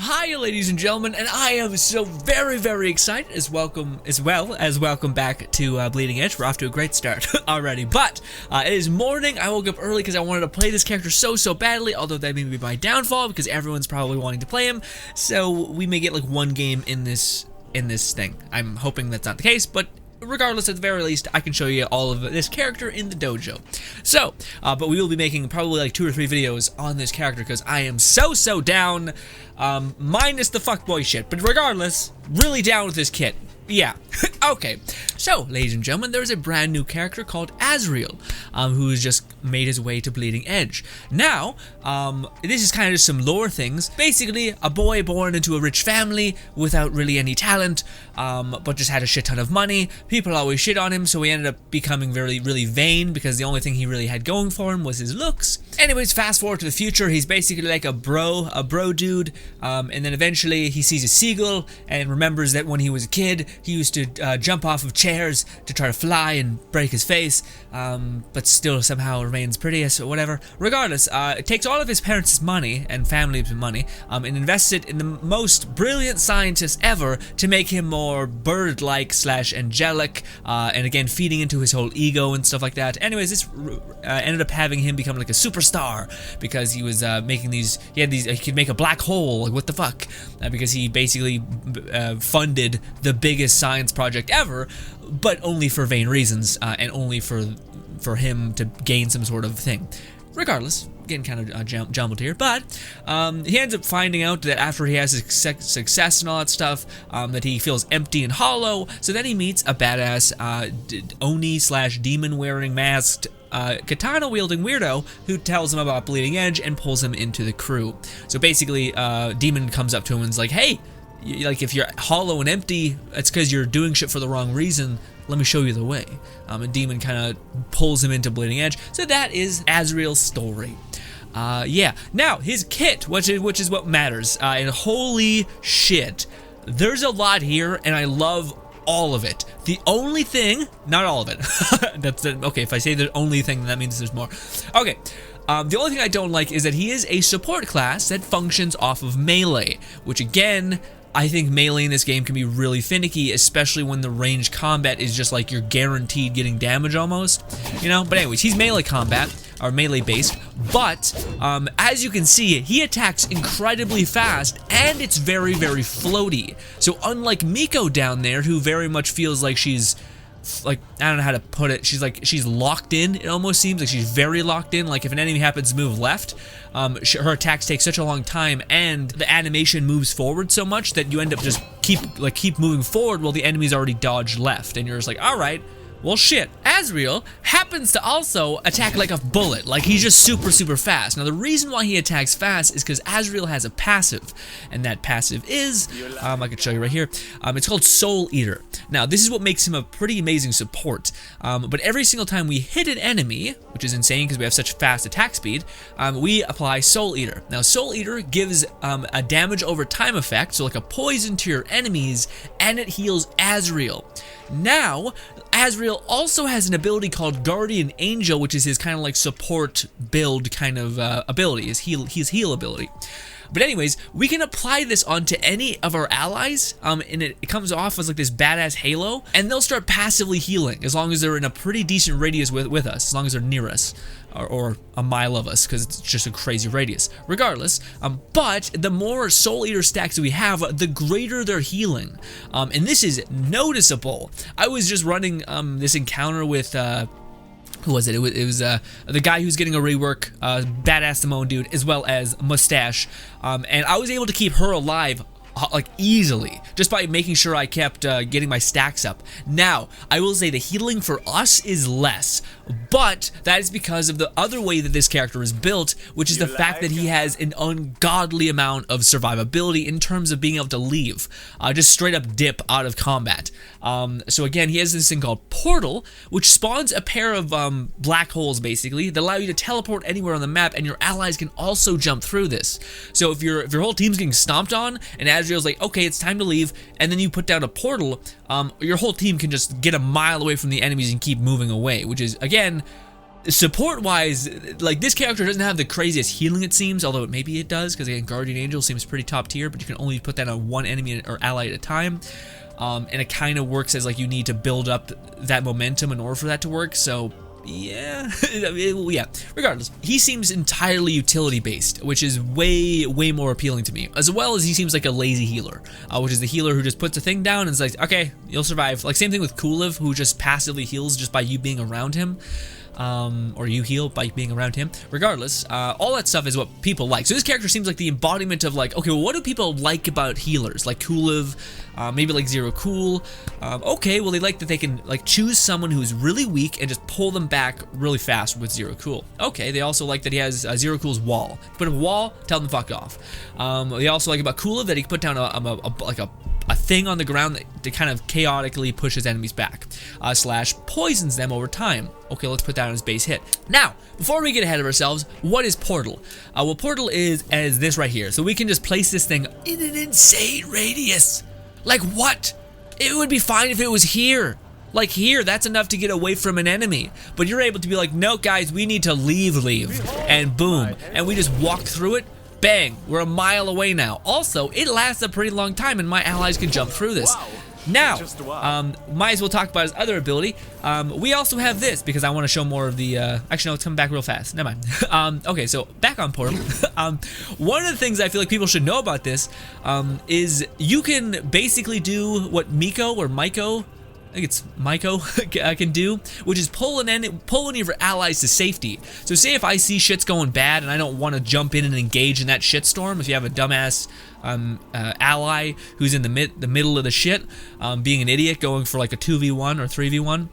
Hi, ladies and gentlemen, and I am so very excited as welcome back to Bleeding Edge. We're off to a great start already, but it is morning. I woke up early because I wanted to play this character so badly, although that may be my downfall because everyone's probably wanting to play him, so we may get like one game in this thing. I'm hoping that's not the case, but regardless, at the very least, I can show you all of this character in the dojo. So, but we will be making probably like 2 or 3 videos on this character because I am so down, minus the fuckboy shit. But regardless, really down with this kit. Yeah. Okay. So, ladies and gentlemen, there's a brand new character called Azrael, who has just made his way to Bleeding Edge. Now, this is kind of just some lore things. Basically, a boy born into a rich family without really any talent, but just had a shit ton of money. People always shit on him, so he ended up becoming really vain because the only thing he really had going for him was his looks. Anyways, fast forward to the future, he's basically like a bro dude, and then eventually he sees a seagull and remembers that when he was a kid, he used to jump off of chairs to try to fly and break his face, but still somehow remains pretty, or whatever. Regardless, it takes all of his parents' money and family's money and invests it in the most brilliant scientist ever to make him more bird-like / angelic, and again feeding into his whole ego and stuff like that. Anyways, this ended up having him become like a superstar because he was making these. He could make a black hole. Like what the fuck? Because he basically funded the biggest science project ever, but only for vain reasons, and only for him to gain some sort of thing. Regardless, getting kind of jumbled here, but he ends up finding out that after he has success and all that stuff, that he feels empty and hollow. So then he meets a badass Oni / demon wearing masked katana wielding weirdo who tells him about Bleeding Edge and pulls him into the crew. So basically, Demon comes up to him and is like, "Hey, like if you're hollow and empty, it's because you're doing shit for the wrong reason. Let me show you the way." And Demon kind of pulls him into Bleeding Edge. So that is Azrael's story. Yeah. Now his kit, which is what matters. And holy shit, there's a lot here, and I love all of it. The only thing, not all of it. Okay. If I say the only thing, that means there's more. Okay. The only thing I don't like is that he is a support class that functions off of melee, which again, I think melee in this game can be really finicky, especially when the range combat is just like you're guaranteed getting damage almost, you know? But anyways, he's melee combat, or melee based, but as you can see, he attacks incredibly fast, and it's very floaty. So unlike Miko down there, who very much feels like she's like, I don't know how to put it, she's locked in. It almost seems like she's very locked in. Like if an enemy happens to move left, her attacks take such a long time and the animation moves forward so much that you end up just keep moving forward while the enemy's already dodged left, and you're just like, all right, well shit. Azrael happens to also attack like a bullet, like he's just super fast. Now the reason why he attacks fast is because Azrael has a passive, and that passive is, I can show you right here, it's called Soul Eater. Now this is what makes him a pretty amazing support, but every single time we hit an enemy, which is insane because we have such fast attack speed, we apply Soul Eater. Now Soul Eater gives a damage over time effect, so like a poison to your enemies, and it heals Azrael. Now, Azrael also has an ability called Guardian Angel, which is his kind of like support build kind of ability, his heal ability. But anyways, we can apply this onto any of our allies, and it comes off as like this badass halo, and they'll start passively healing as long as they're in a pretty decent radius with us, as long as they're near us, or a mile of us, because it's just a crazy radius. Regardless, but the more Soul Eater stacks we have, the greater their healing, and this is noticeable. I was just running this encounter with who was it? It was the guy who's getting a rework, badass Samoan dude, as well as Mustache, and I was able to keep her alive like easily just by making sure I kept getting my stacks up. Now I will say the healing for us is less, but that is because of the other way that this character is built, which is the fact that he has an ungodly amount of survivability in terms of being able to leave, just straight up dip out of combat. So again, he has this thing called Portal, which spawns a pair of black holes basically that allow you to teleport anywhere on the map, and your allies can also jump through this. So if your whole team's getting stomped on and Azrael's like, okay, it's time to leave, and then you put down a portal, your whole team can just get a mile away from the enemies and keep moving away, which is, again, Support-wise, like, this character doesn't have the craziest healing, it seems, although maybe it does, because again, Guardian Angel seems pretty top tier, but you can only put that on one enemy or ally at a time. And it kind of works as like you need to build up that momentum in order for that to work. So yeah, yeah. Regardless, he seems entirely utility based, which is way more appealing to me. As well as he seems like a lazy healer, which is the healer who just puts the thing down and is like, okay, you'll survive. Like same thing with Kuliv, who just passively heals just by you being around him. Or you heal by being around him. Regardless, all that stuff is what people like. So this character seems like the embodiment of like, okay, well, what do people like about healers? Like Kuliv, maybe like Zero Cool. Okay, well, they like that they can like choose someone who's really weak and just pull them back really fast with Zero Cool. Okay, they also like that he has Zero Cool's wall. Put a wall, tell them to fuck off. They also like about Kuliv that he can put down a thing on the ground that kind of chaotically pushes enemies back, slash poisons them over time. Okay, let's put that on his base hit. Now, before we get ahead of ourselves, what is Portal? Well, Portal is as this right here. So we can just place this thing in an insane radius. Like what? It would be fine if it was here. Like here, that's enough to get away from an enemy. But you're able to be like, no guys, we need to leave. And boom, and we just walk through it. Bang, we're a mile away now. Also, it lasts a pretty long time and my allies can jump through this. Now, might as well talk about his other ability. We also have this because I want to show more of the, actually no, it's coming back real fast, never mind. Okay, so back on Portal. One of the things I feel like people should know about this is you can basically do what Miko or Maiko, I think it's Maiko, can do, which is pull any of your allies to safety. So say if I see shit's going bad and I don't want to jump in and engage in that shitstorm, if you have a dumbass ally who's in the middle of the shit, being an idiot, going for like a 2v1 or 3v1,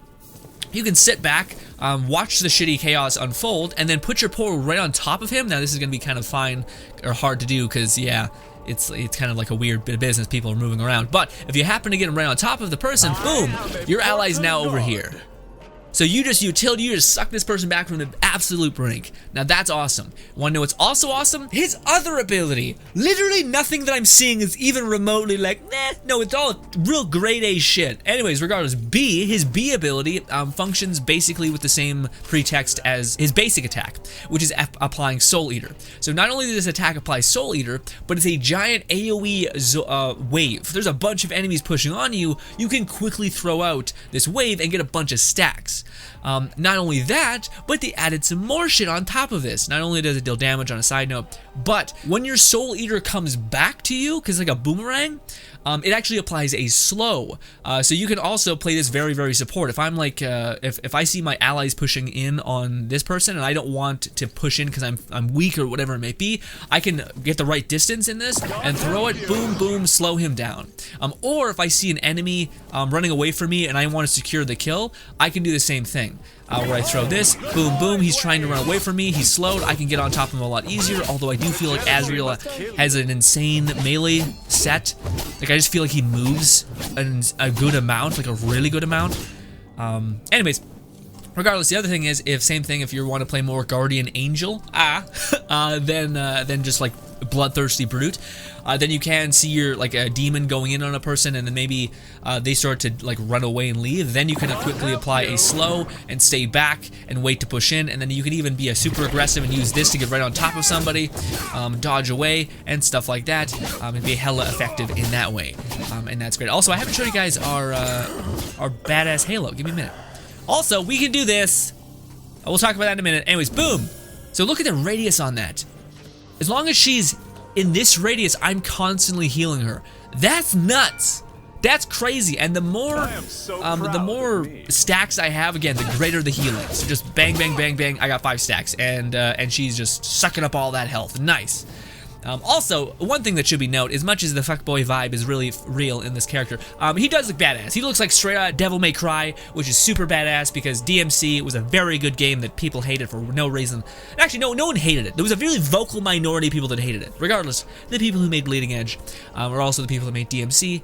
you can sit back, watch the shitty chaos unfold, and then put your portal right on top of him. Now this is going to be kind of fine or hard to do because, yeah, it's kind of like a weird bit of business. People are moving around. But if you happen to get him right on top of the person, boom, your ally's now over here. So you just suck this person back from the absolute brink. Now that's awesome. Want to know what's also awesome? His other ability. Literally nothing that I'm seeing is even remotely like, nah, no, it's all real grade A shit. Anyways, regardless, his B ability functions basically with the same pretext as his basic attack, which is applying Soul Eater. So not only does this attack apply Soul Eater, but it's a giant AoE wave. If there's a bunch of enemies pushing on you, you can quickly throw out this wave and get a bunch of stacks. Not only that, but they added some more shit on top of this. Not only does it deal damage on a side note, but when your Soul Eater comes back to you, because it's like a boomerang, it actually applies a slow. So you can also play this very support. If I'm like, if I see my allies pushing in on this person and I don't want to push in because I'm weak or whatever it may be, I can get the right distance in this and throw it, boom, slow him down. Or if I see an enemy running away from me and I want to secure the kill, I can do the same thing. Where I throw this, boom, he's trying to run away from me, he's slowed, I can get on top of him a lot easier, although I do feel like Azrael has an insane melee set. Like, I just feel like he moves a good amount, like a really good amount. Anyways, regardless, the other thing is, if you want to play more Guardian Angel, then just like Bloodthirsty Brute, then you can see your like a demon going in on a person and then maybe they start to like run away and leave. Then you can quickly apply a slow and stay back and wait to push in, and then you can even be a super aggressive and use this to get right on top of somebody, dodge away and stuff like that, and be hella effective in that way, and that's great. Also, I haven't showed you guys our badass Halo. Give me a minute. Also, we can do this. We'll talk about that in a minute. Anyways, boom. So look at the radius on that. As long as she's in this radius, I'm constantly healing her. That's nuts. That's crazy. And the more stacks I have, again, the greater the healing. So just bang, I got 5 stacks, and she's just sucking up all that health. Nice. Also, one thing that should be noted, as much as the fuckboy vibe is really real in this character, he does look badass. He looks like straight out Devil May Cry, which is super badass because DMC was a very good game that people hated for no reason. Actually, no one hated it. There was a really vocal minority of people that hated it. Regardless, the people who made Bleeding Edge were also the people that made DMC,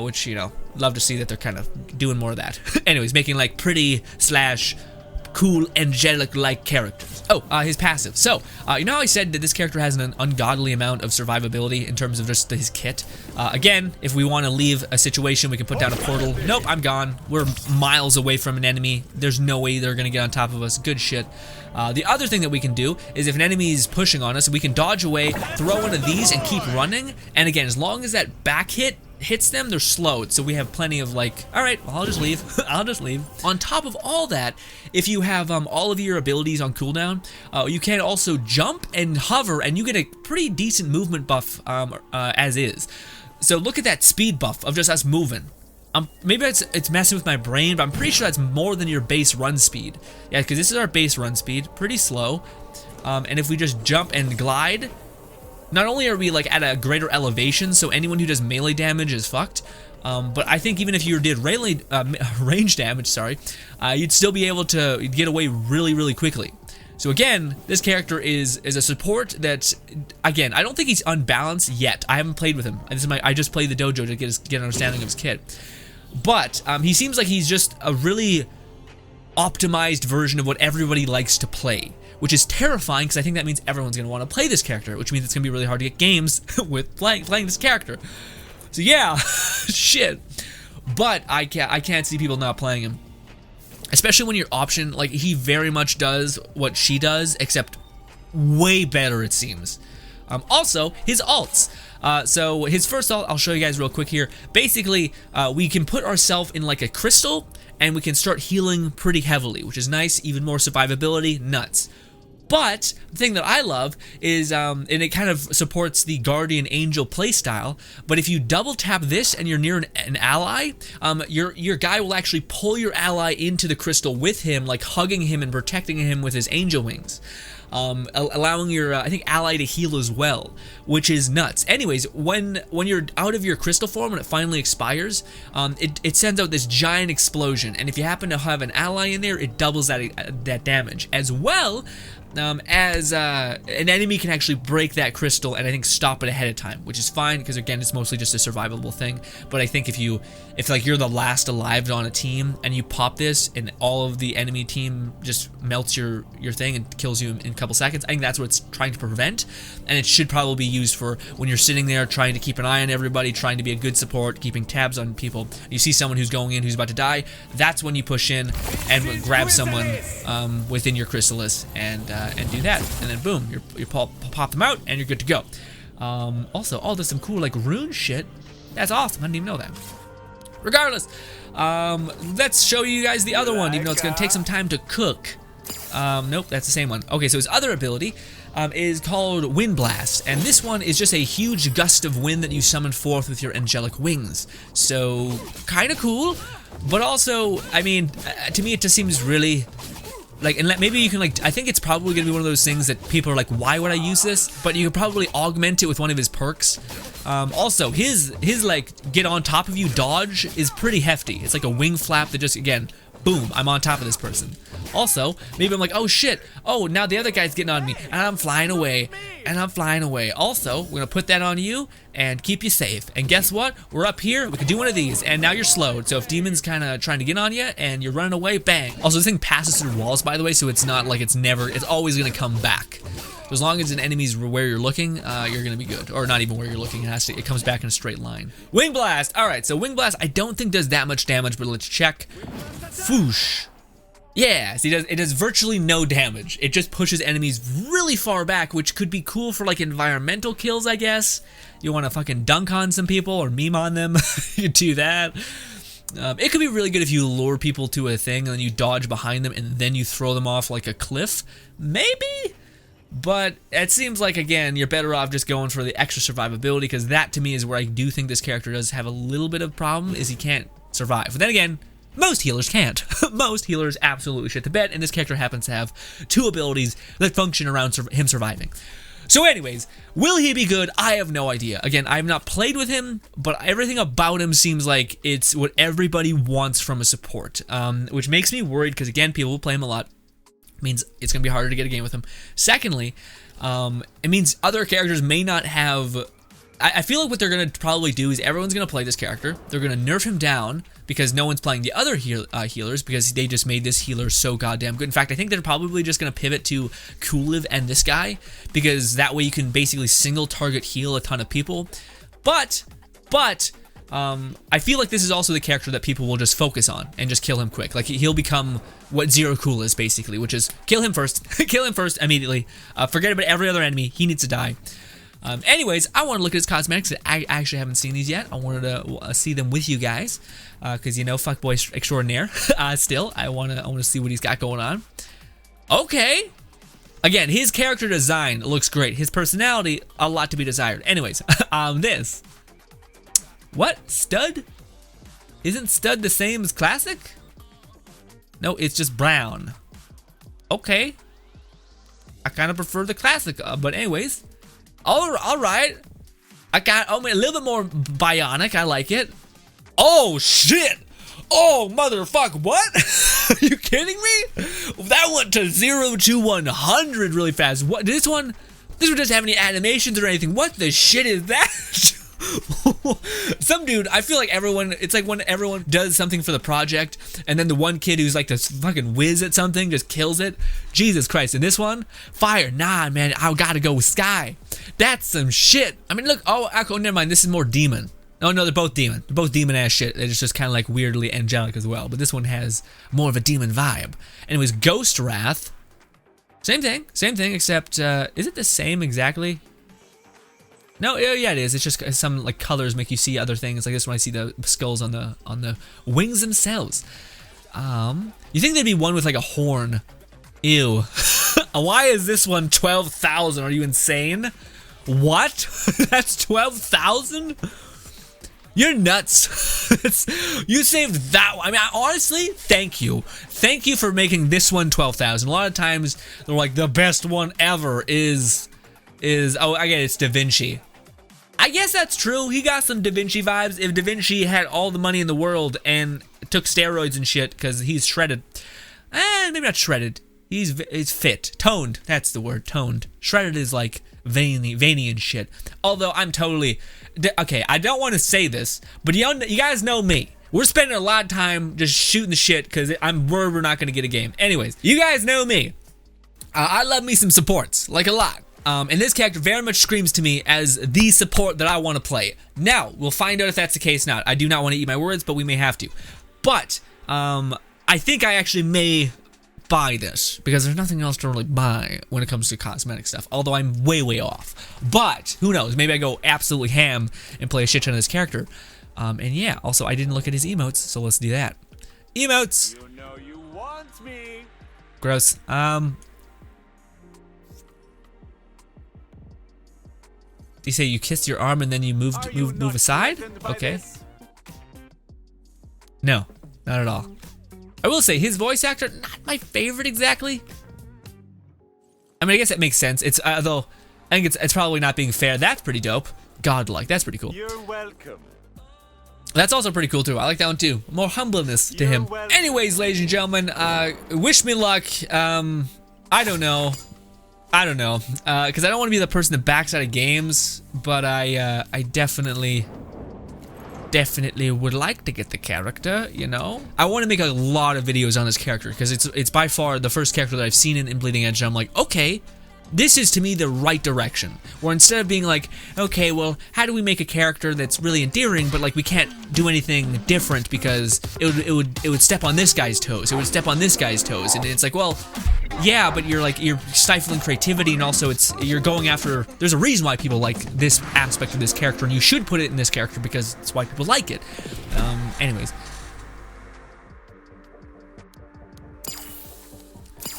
which, you know, love to see that they're kind of doing more of that. Anyways, making like pretty slash cool angelic-like characters. Oh, his passive. So, you know how I said that this character has an ungodly amount of survivability in terms of just his kit? Again, if we want to leave a situation, we can put down a portal. Nope, I'm gone. We're miles away from an enemy. There's no way they're going to get on top of us. Good shit. The other thing that we can do is if an enemy is pushing on us, we can dodge away, throw one of these, and keep running. And again, as long as that back hit hits them, they're slowed, so we have plenty of like, all right, well, I'll just leave. I'll just leave. On top of all that, if you have all of your abilities on cooldown, you can also jump and hover, and you get a pretty decent movement buff as is. So look at that speed buff of just us moving. Maybe it's messing with my brain, but I'm pretty sure that's more than your base run speed. Yeah, because this is our base run speed, pretty slow. And if we just jump and glide, not only are we like at a greater elevation, so anyone who does melee damage is fucked, but I think even if you did range damage, sorry, you'd still be able to get away really quickly. So again, this character is a support that, again, I don't think he's unbalanced yet. I haven't played with him. I just played the dojo to get an understanding of his kit. But he seems like he's just a really optimized version of what everybody likes to play, which is terrifying because I think that means everyone's going to want to play this character, which means it's going to be really hard to get games with playing this character. So yeah, shit. But I can't see people not playing him. Especially when your option, like, he very much does what she does, except way better, it seems. Also, his alts. So his first ult, I'll show you guys real quick here. Basically, we can put ourselves in like a crystal, and we can start healing pretty heavily, which is nice. Even more survivability, nuts. But the thing that I love is, and it kind of supports the Guardian Angel playstyle, but if you double tap this and you're near an ally, your guy will actually pull your ally into the crystal with him, like hugging him and protecting him with his angel wings. Allowing your, I think, ally to heal as well, which is nuts. Anyways, when you're out of your crystal form, when it finally expires, it sends out this giant explosion, and if you happen to have an ally in there, it doubles that damage. As well, as an enemy can actually break that crystal and I think stop it ahead of time, which is fine because again it's mostly just a survivable thing. But I think if like you're the last alive on a team and you pop this and all of the enemy team just melts your thing and kills you in a couple seconds, I think that's what it's trying to prevent, and it should probably be used for when you're sitting there trying to keep an eye on everybody, trying to be a good support, keeping tabs on people. You see someone who's going in who's about to die, that's when you push in and grab someone within your chrysalis and do that, and then boom, you pop them out and you're good to go. Also, there's some cool like rune shit. That's awesome. I didn't even know that. Regardless, let's show you guys the other one, even though it's gonna take some time to cook. Nope, that's the same one. Okay, so his other ability is called Wind Blast, and this one is just a huge gust of wind that you summon forth with your angelic wings. So kind of cool, but also, I mean, to me it just seems really like, and maybe you can like, I think it's probably gonna be one of those things that people are like, why would I use this? But you could probably augment it with one of his perks. Also, his like get on top of you dodge is pretty hefty. It's like a wing flap that just, again, boom, I'm on top of this person. Also, maybe I'm like, oh shit, oh, now the other guy's getting on me, and I'm flying away, Also, we're gonna put that on you and keep you safe. And guess what? We're up here, we can do one of these, and now you're slowed. So if demon's kind of trying to get on you and you're running away, bang. Also, this thing passes through walls, by the way, so it's not like it's always gonna come back. So as long as an enemy's where you're looking, you're gonna be good. Or not even where you're looking, it comes back in a straight line. Wing Blast! Alright, so Wing Blast I don't think does that much damage, but let's check. Foosh. Yeah, see, it does virtually no damage. It just pushes enemies really far back, which could be cool for like environmental kills, I guess. You want to fucking dunk on some people or meme on them, you do that. It could be really good if you lure people to a thing and then you dodge behind them and then you throw them off like a cliff. Maybe? But it seems like, again, you're better off just going for the extra survivability, because that to me is where I do think this character does have a little bit of problem, is he can't survive. But then again, most healers can't. Most healers absolutely shit the bed, and this character happens to have two abilities that function around him surviving. So anyways, will he be good? I have no idea. Again, I have not played with him, but everything about him seems like it's what everybody wants from a support, which makes me worried, because again, people will play him a lot. It means it's going to be harder to get a game with him. Secondly, it means other characters may not have I feel like what they're gonna probably do is everyone's gonna play this character. They're gonna nerf him down because no one's playing the other healers because they just made this healer so goddamn good. In fact, I think they're probably just gonna pivot to Cooliv and this guy because that way you can basically single target heal a ton of people. But I feel like this is also the character that people will just focus on and just kill him quick. Like he'll become what Zero Cool is basically, which is kill him first, kill him first immediately. Forget about every other enemy. He needs to die. Anyways, I want to look at his cosmetics. I actually haven't seen these yet. I wanted to see them with you guys, because you know, fuckboy extraordinaire. Still, I want to see what he's got going on. Okay. Again, his character design looks great. His personality, a lot to be desired. Anyways, this. What? Stud? Isn't stud the same as classic? No, it's just brown. Okay. I kind of prefer the classic, but anyways. All right. I got a little bit more bionic. I like it. Oh, shit. Oh, motherfucker. What? Are you kidding me? That went to 0 to 100 really fast. What? This one doesn't have any animations or anything. What the shit is that? Some dude, I feel like everyone, it's like when everyone does something for the project and then the one kid who's like this fucking whiz at something just kills it. Jesus Christ. And this one, fire. Nah, man, I gotta go with sky. That's some shit. I mean, look, oh, never mind. This is more demon. Oh, no, they're both demon. They're both demon ass shit. It's just kind of like weirdly angelic as well. But this one has more of a demon vibe. Anyways, Ghost Wrath. Same thing, except, is it the same exactly? No, yeah, it is. It's just some like colors make you see other things. Like this when I see the skulls on the wings themselves. You think there'd be one with like a horn? Ew. Why is this one 12,000? Are you insane? What? That's 12,000? You're nuts. You saved that one. I mean, honestly, thank you. Thank you for making this one 12,000. A lot of times they're like the best one ever is oh, I get it, it's Da Vinci. I guess that's true. He got some Da Vinci vibes. If Da Vinci had all the money in the world and took steroids and shit, because he's shredded. Maybe not shredded. He's fit. Toned. That's the word. Toned. Shredded is like veiny and shit. Although I'm totally... Okay, I don't want to say this, but you guys know me. We're spending a lot of time just shooting the shit because I'm worried we're not going to get a game. Anyways, you guys know me. I love me some supports. Like a lot. And this character very much screams to me as the support that I want to play. Now, we'll find out if that's the case or not. I do not want to eat my words, but we may have to. But, I think I actually may buy this, because there's nothing else to really buy when it comes to cosmetic stuff, although I'm way off. But, who knows, maybe I go absolutely ham and play a shit ton of this character. And yeah, also, I didn't look at his emotes, so let's do that. Emotes! You know you want me. Gross. You say you kissed your arm and then you move aside? Okay. No, not at all. I will say his voice actor, not my favorite exactly. I mean, I guess that makes sense. It's though I think it's probably not being fair. That's pretty dope. Godlike. That's pretty cool. You're welcome. That's also pretty cool too. I like that one too. More humbleness to him. Anyways, ladies and gentlemen, wish me luck. I don't know, because I don't want to be the person that backs out of games, but I definitely would like to get the character, you know? I want to make a lot of videos on this character, because it's by far the first character that I've seen in Bleeding Edge, and I'm like, okay, this is to me the right direction. Where instead of being like, okay, well, how do we make a character that's really endearing, but like we can't do anything different because it would step on this guy's toes. It would step on this guy's toes, and it's like, well, yeah, but you're stifling creativity, and also you're going after. There's a reason why people like this aspect of this character, and you should put it in this character because it's why people like it. Anyways.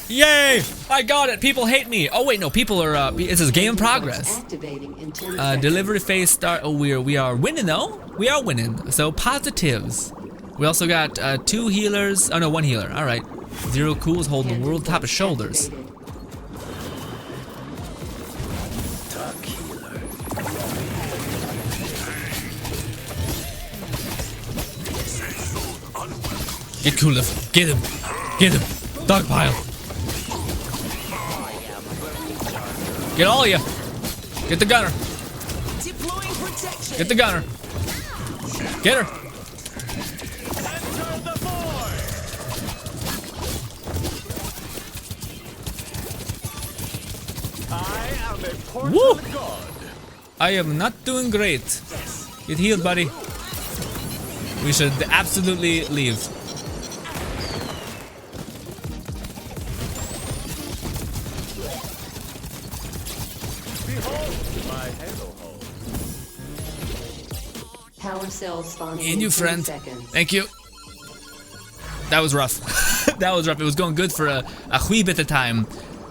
Yay! I got it! People hate me! Oh wait, no, people are, this is game in progress. Delivery phase start, oh, we are winning though. We are winning, so positives. We also got 2 healers, oh no, 1 healer, alright. Zero Cool is holding the world top of shoulders. Get Cooliv, get him, dogpile. Get all of you. Get the gunner. Get the gunner. Get her. Woo! I am not doing great. Get healed, buddy. We should absolutely leave. Power cells spawning And you, in friend. 10 seconds. Thank you. That was rough. That was rough. It was going good for a wee bit of time,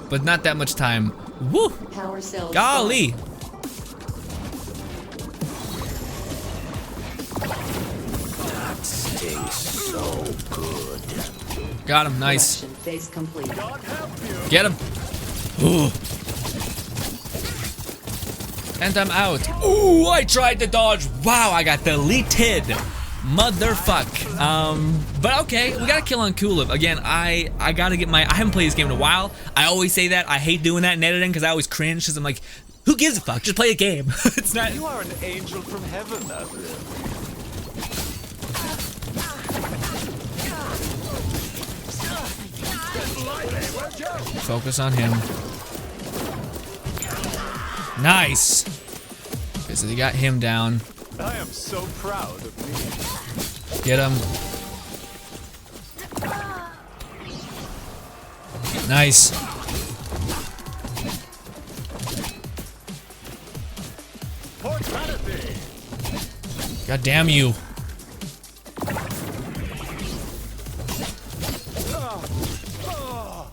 but not that much time. Woo! Power cells Golly! That tastes so good. Got him. Nice. Production phase complete. Get him. Ooh. And I'm out. Ooh, I tried to dodge. Wow, I got deleted. Motherfuck. But okay, we got a kill on Kulip. Again, I gotta get I haven't played this game in a while. I always say that. I hate doing that in editing because I always cringe because I'm like, who gives a fuck? Just play a game. It's not. You are an angel from heaven, Azrael. Focus on him. Nice. Okay, so they got him down. I am so proud of me. Get him. Nice. God damn you.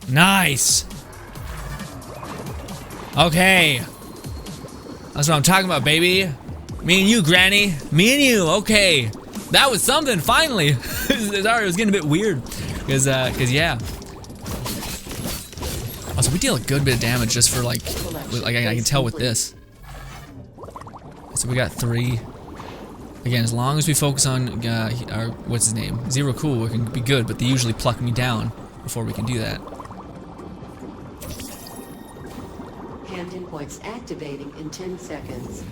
Nice. Okay. That's what I'm talking about, baby. Me and you, Granny. Me and you. Okay. That was something, finally. Sorry, it was getting a bit weird. Cause yeah. Also, we deal a good bit of damage just for like I can tell with this. So we got 3. Again, as long as we focus on our, what's his name? Zero Cool, we can be good, but they usually pluck me down before we can do that. Hand endpoints activating in 10 seconds.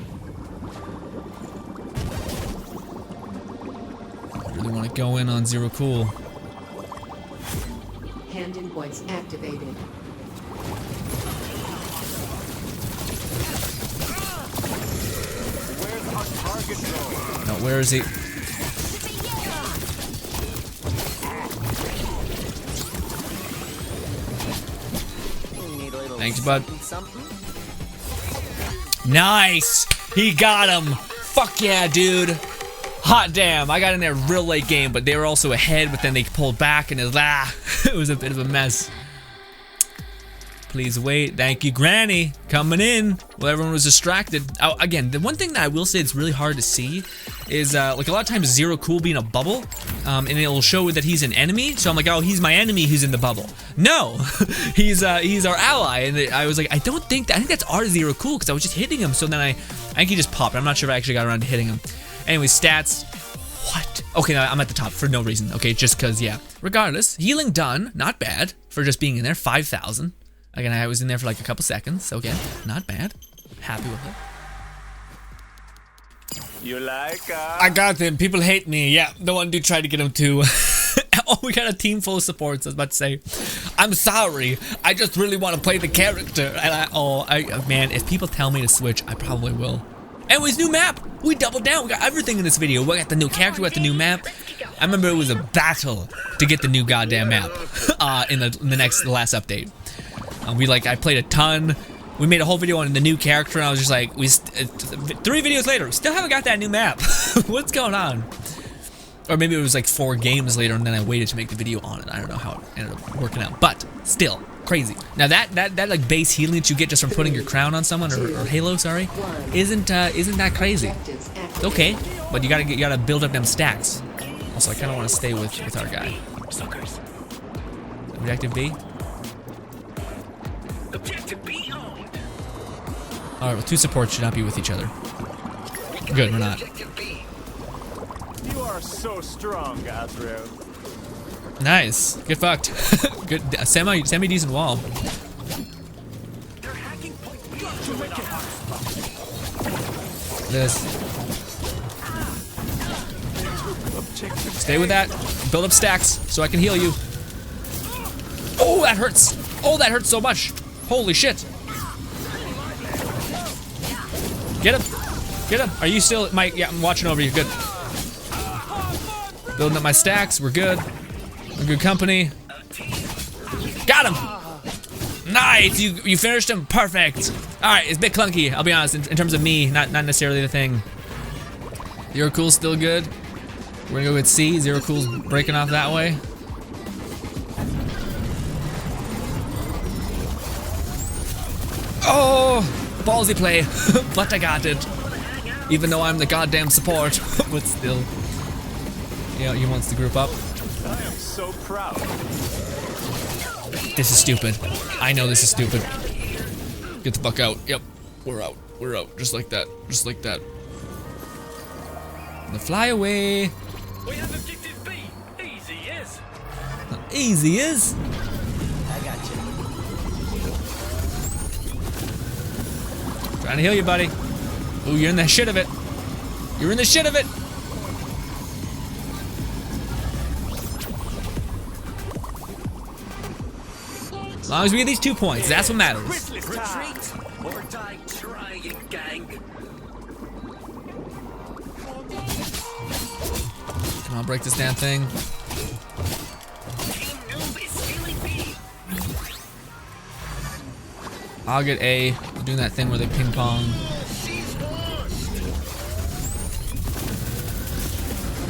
Really want to go in on Zero Cool. Hand endpoints activated. Where's our target going? No, where is he? Thanks, bud. Nice! He got him! Fuck yeah, dude! Hot damn, I got in there real late game, but they were also ahead, but then they pulled back and it was a bit of a mess. Please wait. Thank you, Granny. Coming in. Well, everyone was distracted. Oh, again, the one thing that I will say it's really hard to see is like a lot of times Zero Cool be in a bubble, and it'll show that he's an enemy. So I'm like, oh, he's my enemy who's in the bubble. No, he's our ally. And I was like, I think that's our Zero Cool because I was just hitting him. So then I think he just popped. I'm not sure if I actually got around to hitting him. Anyway, stats. What? Okay, no, I'm at the top for no reason. Okay, just because, yeah. Regardless, healing done. Not bad for just being in there. 5,000. Again, I was in there for like a couple seconds. So again, not bad. Happy with it. You like I got him. People hate me. Yeah, the one dude tried to get him too. Oh, we got a team full of supports. I was about to say, I'm sorry. I just really want to play the character. And man, if people tell me to switch, I probably will. Anyways, new map. We doubled down. We got everything in this video. We got the new character. We got the new map. I remember it was a battle to get the new goddamn map in the last update. I played a ton. We made a whole video on the new character, and I was just like, 3 videos later, we still haven't got that new map. What's going on? Or maybe it was like 4 games later, and then I waited to make the video on it. I don't know how it ended up working out, but still crazy. Now that like base healing that you get just from putting your crown on someone or Halo, sorry, isn't that crazy? It's okay, but you gotta build up them stacks. Also, I kind of want to stay with our guy. Objective B. Alright, well, 2 supports should not be with each other. Good, we're not. You are so strong, Azrael. Nice. Get fucked. Good, semi decent wall. This. Stay with that. Build up stacks so I can heal you. Oh, that hurts. Oh, that hurts so much. Holy shit. Get him. Get him. Are you still, yeah, I'm watching over you. Good. Building up my stacks. We're good. We're good company. Got him. Nice. You finished him. Perfect. All right. It's a bit clunky. I'll be honest. In terms of me, not necessarily the thing. Zero Cool's still good. We're gonna go with C. Zero Cool's breaking off that way. Oh, ballsy play, but I got it. Even though I'm the goddamn support, but still. Yeah, he wants to group up. I am so proud. This is stupid. I know this is stupid. Get the fuck out. Yep, we're out. We're out. Just like that. Just like that. The fly away. We have objective B. Easy is. Easy is. I got you. Trying to heal you, buddy. Ooh, you're in the shit of it. You're in the shit of it. As long as we get these 2 points, that's what matters. Retreat or die trying, gang. Come on, break this damn thing. Team Noob is stealing B. I'll get A. We're doing that thing where they ping pong.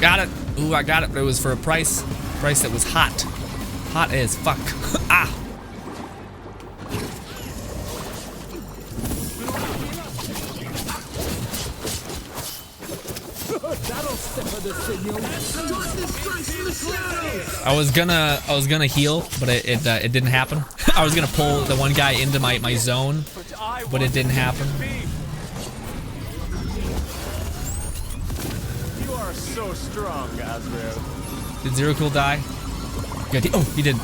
Got it. Ooh, I got it, but it was for a price. Price that was hot. Hot as fuck. Ah. I was gonna heal, but it didn't happen. I was gonna pull the one guy into my zone, but it didn't happen. You are so strong, Azrael. Did Zero Cool die? Good. Oh, he did.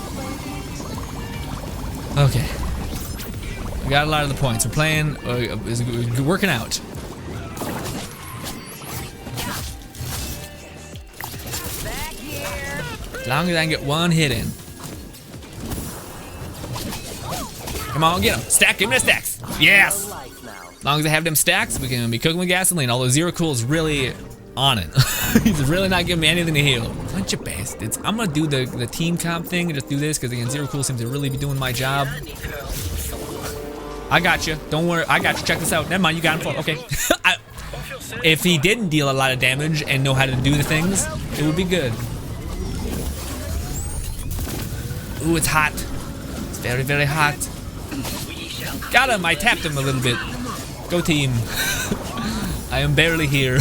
Okay. We got a lot of the points. We're playing. Is working out. As long as I can get one hit in. Come on, get him. Stack, give me the stacks. Yes. As long as I have them stacks, we can be cooking with gasoline. Although Zero Cool is really on it. He's really not giving me anything to heal. Bunch of bastards. I'm gonna do the team comp thing and just do this because again, Zero Cool seems to really be doing my job. I got you. Don't worry. I got you. Check this out. Never mind. You got him for. Okay. If he didn't deal a lot of damage and know how to do the things, it would be good. Ooh, it's hot. It's very, very hot. Got him. I tapped him a little bit. Go team. I am barely here.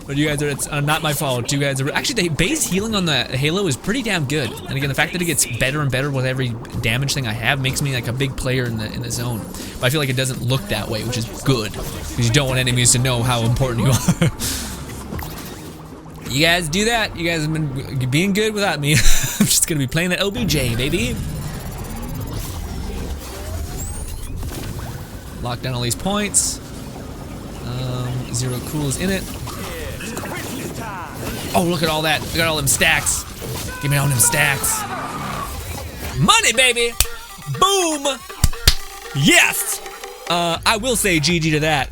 But you guys are, it's not my fault. You guys are, actually the base healing on the Halo is pretty damn good. And again, the fact that it gets better and better with every damage thing I have makes me like a big player in the zone. But I feel like it doesn't look that way, which is good. Because you don't want enemies to know how important you are. You guys do that. You guys have been being good without me. I'm just gonna be playing that OBJ, baby. Lock down all these points. Zero Cool is in it. Oh, look at all that. We got all them stacks. Give me all them stacks. Money, baby. Boom. Yes. I will say GG to that.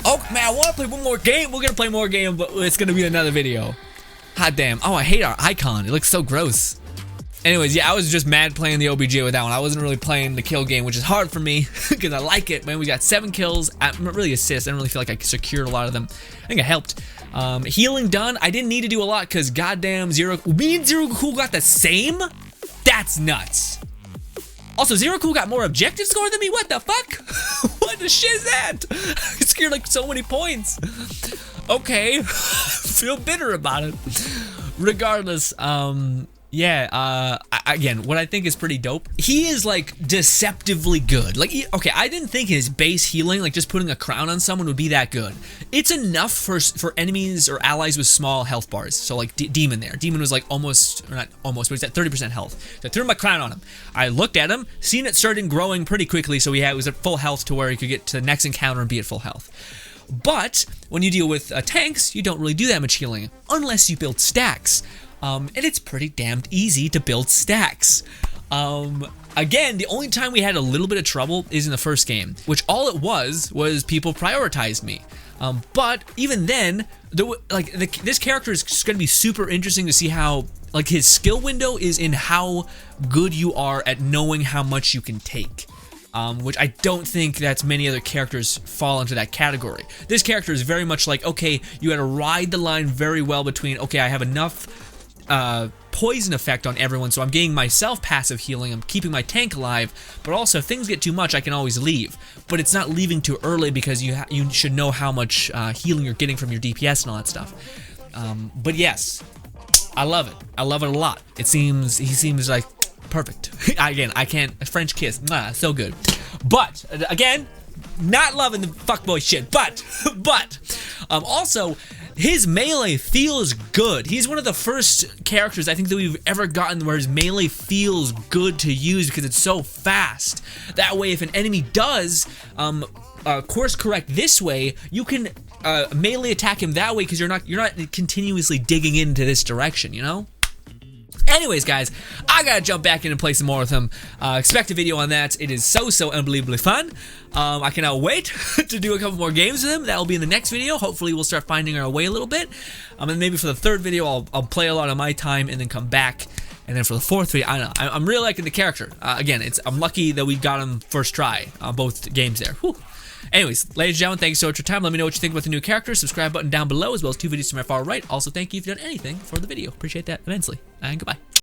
Oh, man, I want to play one more game. We're going to play more game, but it's going to be another video. Hot damn. Oh, I hate our icon. It looks so gross. Anyways, yeah, I was just mad playing the OBJ with that one. I wasn't really playing the kill game, which is hard for me because I like it. Man, we got 7 kills, really assists. I don't really feel like I secured a lot of them. I think I helped. Healing done. I didn't need to do a lot because goddamn me and Zero Cool got the same? That's nuts. Also, Zero Cool got more objective score than me? What the fuck? What the shit is that? I secured like so many points. Okay. Feel bitter about it. Regardless, yeah, again, what I think is pretty dope, he is like deceptively good. Like, okay, I didn't think his base healing, like just putting a crown on someone would be that good. It's enough for enemies or allies with small health bars. So like Demon there. Demon was like almost, or not almost, but he's at 30% health. So I threw my crown on him. I looked at him, seen it started growing pretty quickly, so it was at full health to where he could get to the next encounter and be at full health. But when you deal with tanks, you don't really do that much healing unless you build stacks. And it's pretty damned easy to build stacks. Again, the only time we had a little bit of trouble is in the first game, which all it was people prioritized me. But even then, this character is just going to be super interesting to see how, like, his skill window is in how good you are at knowing how much you can take. Which I don't think that's many other characters fall into that category. This character is very much like, okay, you gotta ride the line very well between, okay, I have enough poison effect on everyone, so I'm getting myself passive healing, I'm keeping my tank alive, but also if things get too much, I can always leave. But it's not leaving too early because you should know how much healing you're getting from your DPS and all that stuff. But yes, I love it. I love it a lot. He seems like perfect. Again, I can't, French kiss, so good. But again, not loving the fuckboy shit, but also his melee feels good. He's one of the first characters I think that we've ever gotten where his melee feels good to use because it's so fast. That way, if an enemy does course correct this way, you can melee attack him that way because you're not continuously digging into this direction, you know? Anyways, guys, I gotta jump back in and play some more with him. Expect a video on that. It is so unbelievably fun. I cannot wait to do a couple more games with him. That'll be in the next video. Hopefully, we'll start finding our way a little bit. And maybe for the third video, I'll play a lot of my time and then come back. And then for the fourth video, I don't know. I'm really liking the character. Again, I'm lucky that we got him first try on both games there. Whew. Anyways, ladies and gentlemen, thank you so much for your time. Let me know what you think about the new character. Subscribe button down below, as well as 2 videos to my far right. Also, thank you if you've done anything for the video. Appreciate that immensely. And goodbye.